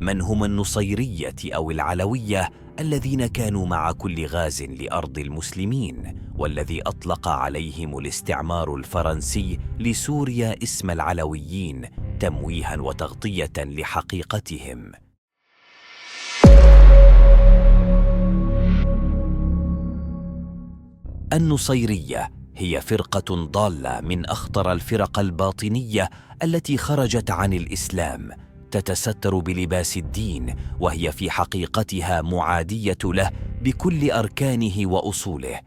من هم النصيرية أو العلوية الذين كانوا مع كل غاز لأرض المسلمين، والذي أطلق عليهم الاستعمار الفرنسي لسوريا اسم العلويين تمويها وتغطية لحقيقتهم؟ النصيرية هي فرقة ضالة من أخطر الفرق الباطنية التي خرجت عن الإسلام، تتستر بلباس الدين، وهي في حقيقتها معادية له بكل أركانه وأصوله.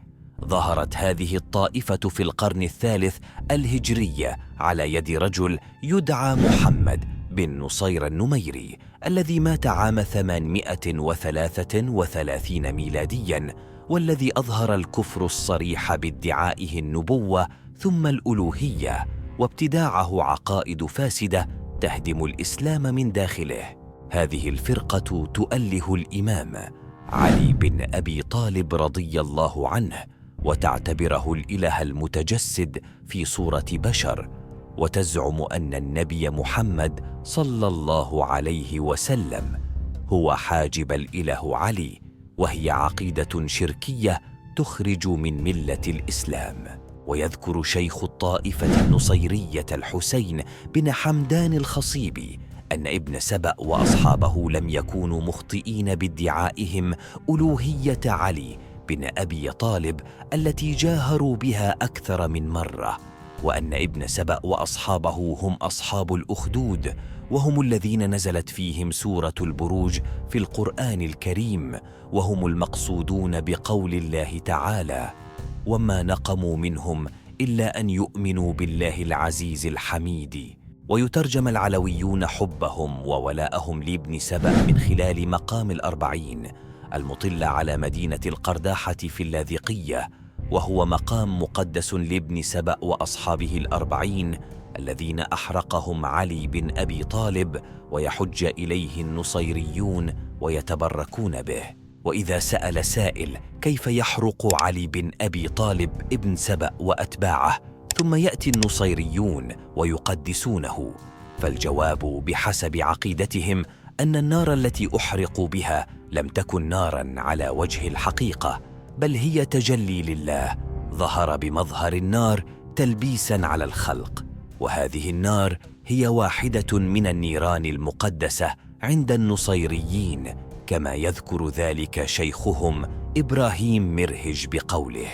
ظهرت هذه الطائفة في القرن الثالث الهجري على يد رجل يدعى محمد بن نصير النميري، الذي مات عام 833 ميلادياً، والذي أظهر الكفر الصريح بادعائه النبوة ثم الألوهية، وابتداعه عقائد فاسدة تهدم الإسلام من داخله. هذه الفرقة تؤله الإمام علي بن أبي طالب رضي الله عنه، وتعتبره الإله المتجسد في صورة بشر، وتزعم أن النبي محمد صلى الله عليه وسلم هو حاجب الإله علي، وهي عقيدة شركية تخرج من ملة الإسلام. ويذكر شيخ الطائفة النصيرية الحسين بن حمدان الخصيبي أن ابن سبأ وأصحابه لم يكونوا مخطئين بادعائهم ألوهية علي بن أبي طالب التي جاهروا بها أكثر من مرة، وأن ابن سبأ وأصحابه هم أصحاب الأخدود، وهم الذين نزلت فيهم سورة البروج في القرآن الكريم، وهم المقصودون بقول الله تعالى: وما نقموا منهم إلا أن يؤمنوا بالله العزيز الحميد. ويترجم العلويون حبهم وولاءهم لابن سبأ من خلال مقام الأربعين المطل على مدينة القرداحة في اللاذقية، وهو مقام مقدس لابن سبأ وأصحابه الأربعين الذين أحرقهم علي بن أبي طالب، ويحج إليه النصيريون ويتبركون به. وإذا سأل سائل كيف يحرق علي بن أبي طالب ابن سبأ وأتباعه ثم يأتي النصيريون ويقدسونه، فالجواب بحسب عقيدتهم أن النار التي أحرقوا بها لم تكن ناراً على وجه الحقيقة، بل هي تجلي لله ظهر بمظهر النار تلبيساً على الخلق، وهذه النار هي واحدة من النيران المقدسة عند النصيريين، كما يذكر ذلك شيخهم إبراهيم مرهج بقوله: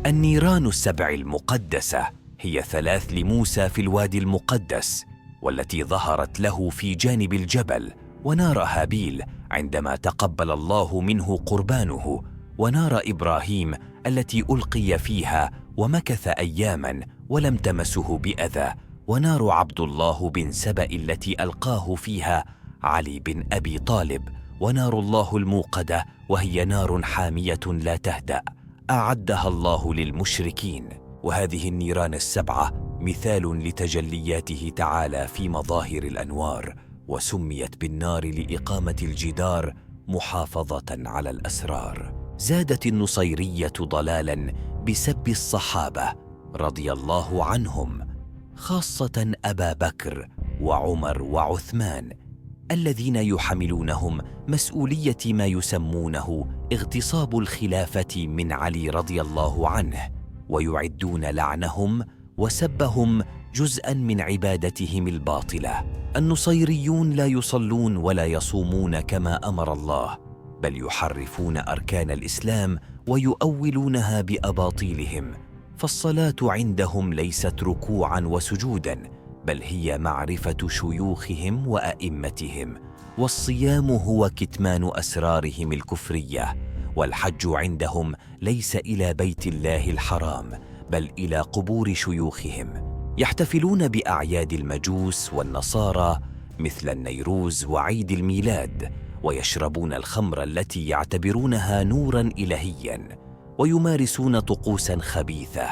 النيران السبع المقدسة هي 3 لموسى في الوادي المقدس، والتي ظهرت له في جانب الجبل، ونار هابيل عندما تقبل الله منه قربانه، ونار إبراهيم التي ألقي فيها ومكث أياماً ولم تمسه بأذى، ونار عبد الله بن سبأ التي ألقاه فيها علي بن أبي طالب، ونار الله الموقدة وهي نار حامية لا تهدأ أعدها الله للمشركين. وهذه النيران السبعة مثال لتجلياته تعالى في مظاهر الأنوار، وسميت بالنار لإقامة الجدار محافظة على الأسرار. زادت النصيرية ضلالا بسب الصحابة رضي الله عنهم، خاصة أبا بكر وعمر وعثمان، الذين يحملونهم مسؤولية ما يسمونه اغتصاب الخلافة من علي رضي الله عنه، ويعدون لعنهم وسبهم جزءاً من عبادتهم الباطلة. النصيريون لا يصلون ولا يصومون كما أمر الله، بل يحرفون أركان الإسلام ويؤولونها بأباطيلهم، فالصلاة عندهم ليست ركوعاً وسجوداً، بل هي معرفة شيوخهم وأئمتهم، والصيام هو كتمان أسرارهم الكفرية، والحج عندهم ليس إلى بيت الله الحرام بل إلى قبور شيوخهم. يحتفلون بأعياد المجوس والنصارى مثل النيروز وعيد الميلاد، ويشربون الخمر التي يعتبرونها نوراً إلهياً، ويمارسون طقوساً خبيثة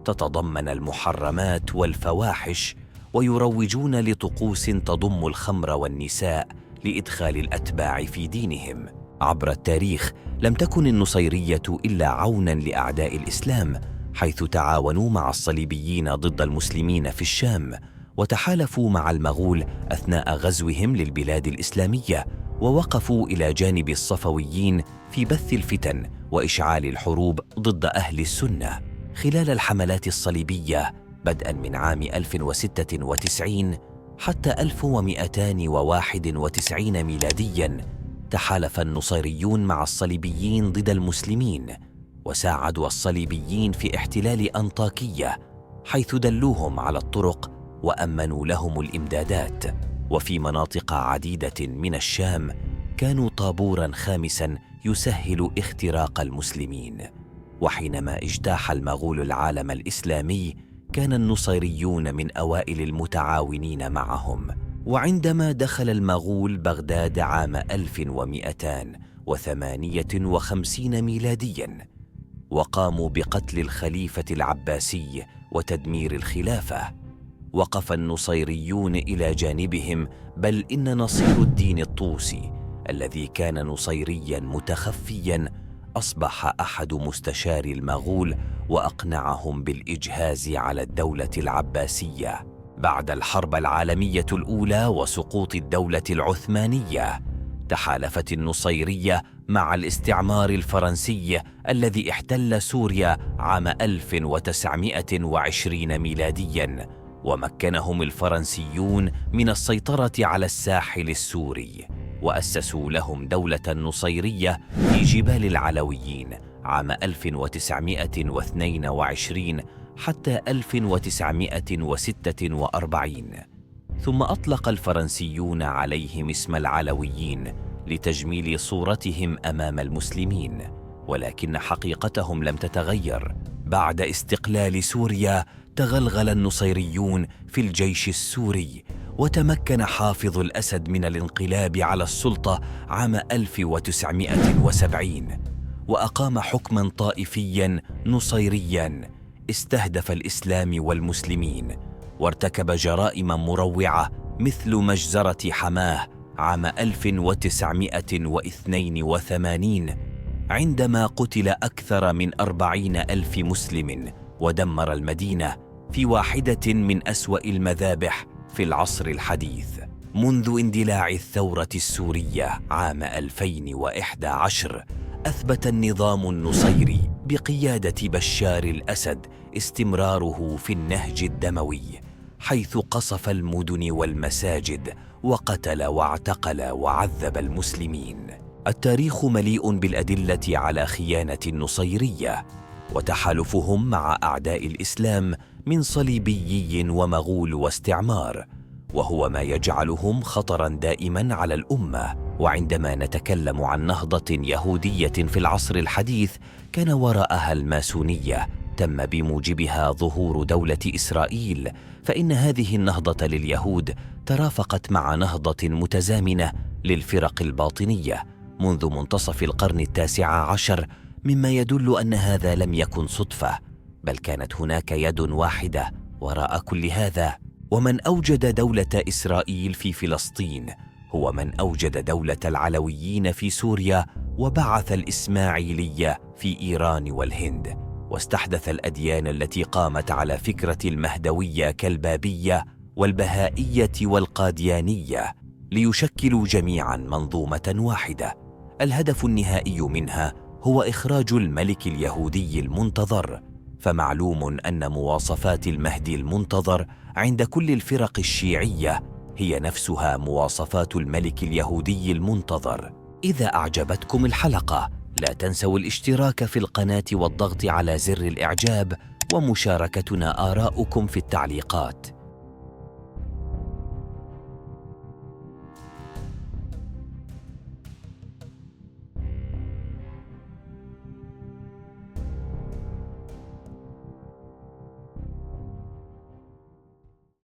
تتضمن المحرمات والفواحش، ويروجون لطقوس تضم الخمر والنساء لإدخال الأتباع في دينهم. عبر التاريخ لم تكن النصيرية إلا عوناً لأعداء الإسلام، حيث تعاونوا مع الصليبيين ضد المسلمين في الشام، وتحالفوا مع المغول أثناء غزوهم للبلاد الإسلامية، ووقفوا إلى جانب الصفويين في بث الفتن وإشعال الحروب ضد أهل السنة. خلال الحملات الصليبية بدءاً من عام 1096 حتى 1291 ميلادياً، تحالف النصيريون مع الصليبيين ضد المسلمين، وساعدوا الصليبيين في احتلال أنطاكية، حيث دلوهم على الطرق وأمنوا لهم الإمدادات. وفي مناطق عديدة من الشام كانوا طابوراً خامساً يسهل اختراق المسلمين. وحينما اجتاح المغول العالم الإسلامي كان النصيريون من أوائل المتعاونين معهم. وعندما دخل المغول بغداد عام 1258 ميلادياً وقاموا بقتل الخليفة العباسي وتدمير الخلافة، وقف النصيريون إلى جانبهم، بل إن نصير الدين الطوسي الذي كان نصيرياً متخفياً أصبح أحد مستشاري المغول وأقنعهم بالإجهاز على الدولة العباسية. بعد الحرب العالمية الأولى وسقوط الدولة العثمانية، تحالفت النصيرية مع الاستعمار الفرنسي الذي احتل سوريا عام 1920 ميلادياً، ومكنهم الفرنسيون من السيطرة على الساحل السوري، وأسسوا لهم دولة نصيرية في جبال العلويين عام 1922 حتى 1946. ثم أطلق الفرنسيون عليهم اسم العلويين لتجميل صورتهم أمام المسلمين، ولكن حقيقتهم لم تتغير. بعد استقلال سوريا تغلغل النصيريون في الجيش السوري، وتمكن حافظ الأسد من الانقلاب على السلطة عام 1970، وأقام حكماً طائفياً نصيرياً استهدف الإسلام والمسلمين، وارتكب جرائم مروعة مثل مجزرة حماه عام 1982 عندما قتل أكثر من 40,000 مسلم، ودمر المدينة في واحدة من أسوأ المذابح في العصر الحديث. منذ اندلاع الثورة السورية عام 2011 أثبت النظام النصيري بقيادة بشار الأسد استمراره في النهج الدموي، حيث قصف المدن والمساجد وقتل واعتقل وعذب المسلمين. التاريخ مليء بالأدلة على خيانة النصيرية وتحالفهم مع أعداء الإسلام من صليبيي ومغول واستعمار، وهو ما يجعلهم خطراً دائماً على الأمة. وعندما نتكلم عن نهضة يهودية في العصر الحديث كان وراءها الماسونية تم بموجبها ظهور دولة إسرائيل، فإن هذه النهضة لليهود ترافقت مع نهضة متزامنة للفرق الباطنية منذ منتصف القرن 19، مما يدل أن هذا لم يكن صدفة، بل كانت هناك يد واحدة وراء كل هذا. ومن أوجد دولة إسرائيل في فلسطين هو من أوجد دولة العلويين في سوريا، وبعث الإسماعيلية في إيران والهند، واستحدث الأديان التي قامت على فكرة المهدوية كالبابية والبهائية والقاديانية ليشكلوا جميعاً منظومة واحدة. الهدف النهائي منها هو إخراج الملك اليهودي المنتظر، فمعلوم أن مواصفات المهدي المنتظر عند كل الفرق الشيعية هي نفسها مواصفات الملك اليهودي المنتظر. إذا أعجبتكم الحلقة لا تنسوا الاشتراك في القناة والضغط على زر الإعجاب، ومشاركتنا آراءكم في التعليقات.